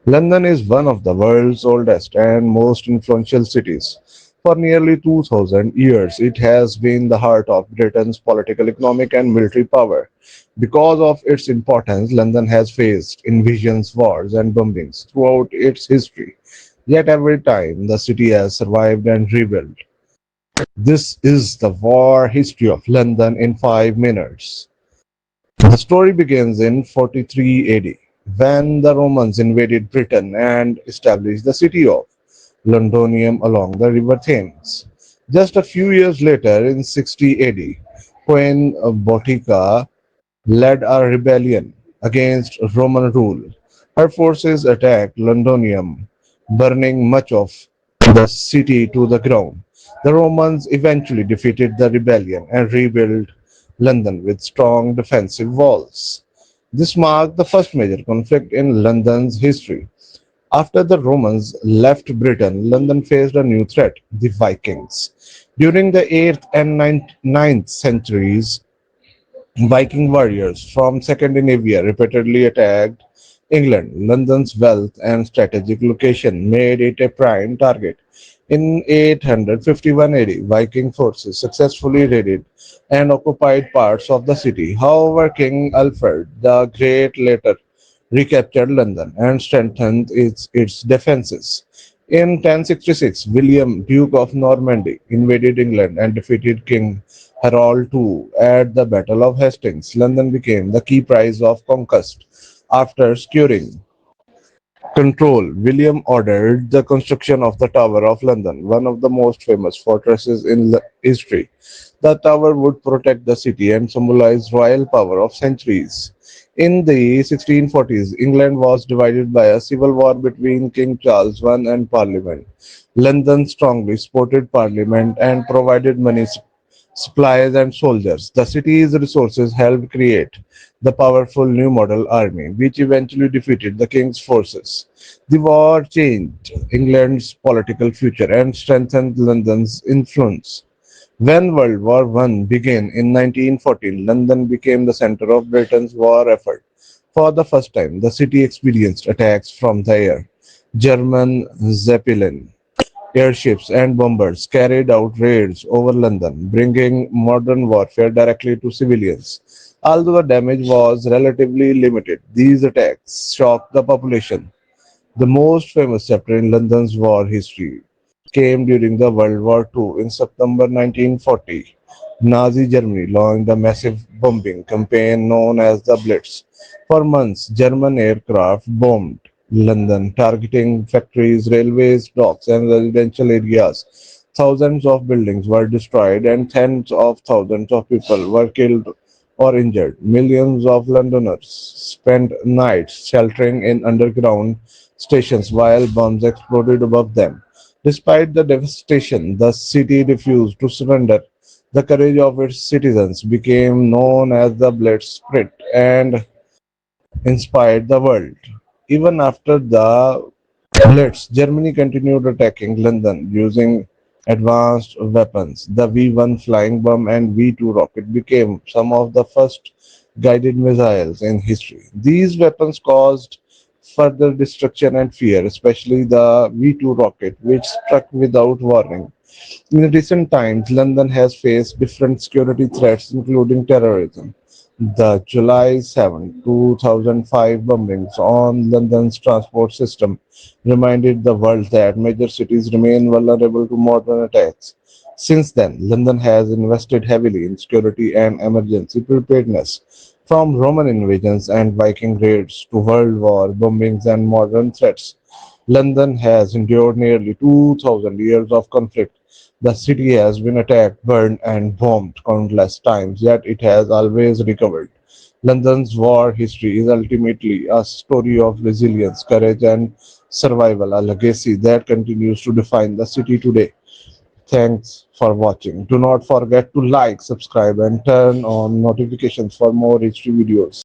London is one of the world's oldest and most influential cities. For nearly 2000 years, it has been the heart of Britain's political, economic, and military power. Because of its importance, London has faced invasions, wars, and bombings throughout its history. Yet every time, the city has survived and rebuilt. This is the war history of London in 5 minutes. The story begins in 43 AD, when the Romans invaded Britain and established the city of Londonium along the river Thames. Just a few years later, in 60 AD, Queen Botica led a rebellion against Roman rule. Her forces attacked Londonium, burning much of the city to the ground. The Romans eventually defeated the rebellion and rebuilt London with strong defensive walls. This marked the first major conflict in London's history. After the Romans left Britain, London faced a new threat, the Vikings. During the 8th and ninth centuries, Viking warriors from Scandinavia repeatedly attacked England. London's wealth and strategic location made it a prime target. In 851 AD, Viking forces successfully raided and occupied parts of the city. However, King Alfred the Great later recaptured London and strengthened its defenses. In 1066, William, Duke of Normandy, invaded England and defeated King Harold II at the Battle of Hastings. London became the key prize of conquest. After securing control, William ordered the construction of the Tower of London, one of the most famous fortresses in history. The tower would protect the city and symbolize royal power of centuries. In the 1640s, England was divided by a civil war between King Charles I and Parliament. London strongly supported Parliament and provided money, supplies, and soldiers. The city's resources helped create the powerful New Model Army, which eventually defeated the king's forces. The war changed England's political future and strengthened London's influence. When World War One began in 1914, London became the center of Britain's war effort. For the first time, the city experienced attacks from the air. German Zeppelin airships and bombers carried out raids over London, bringing modern warfare directly to civilians. Although the damage was relatively limited, these attacks shocked the population. The most famous chapter in London's war history came during the World War II. In September 1940, Nazi Germany launched a massive bombing campaign known as the Blitz. For months, German aircraft bombed London, targeting factories, railways, docks, and residential areas. Thousands of buildings were destroyed and tens of thousands of people were killed or injured. Millions of Londoners spent nights sheltering in underground stations while bombs exploded above them. Despite the devastation, the city refused to surrender. The courage of its citizens became known as the Blitz Spirit and inspired the world. Even after the Blitz, Germany continued attacking London using advanced weapons. The V-1 flying bomb and V-2 rocket became some of the first guided missiles in history. These weapons caused further destruction and fear, especially the V-2 rocket, which struck without warning. In recent times, London has faced different security threats, including terrorism. The July 7, 2005 bombings on London's transport system reminded the world that major cities remain vulnerable to modern attacks. Since then, London has invested heavily in security and emergency preparedness. From Roman invasions and Viking raids to World War bombings and modern threats, London has endured nearly 2000 years of conflict. The city has been attacked, burned, and bombed countless times, yet it has always recovered. London's war history is ultimately a story of resilience, courage, and survival, a legacy that continues to define the city today. Thanks for watching. Do not forget to like, subscribe, and turn on notifications for more history videos.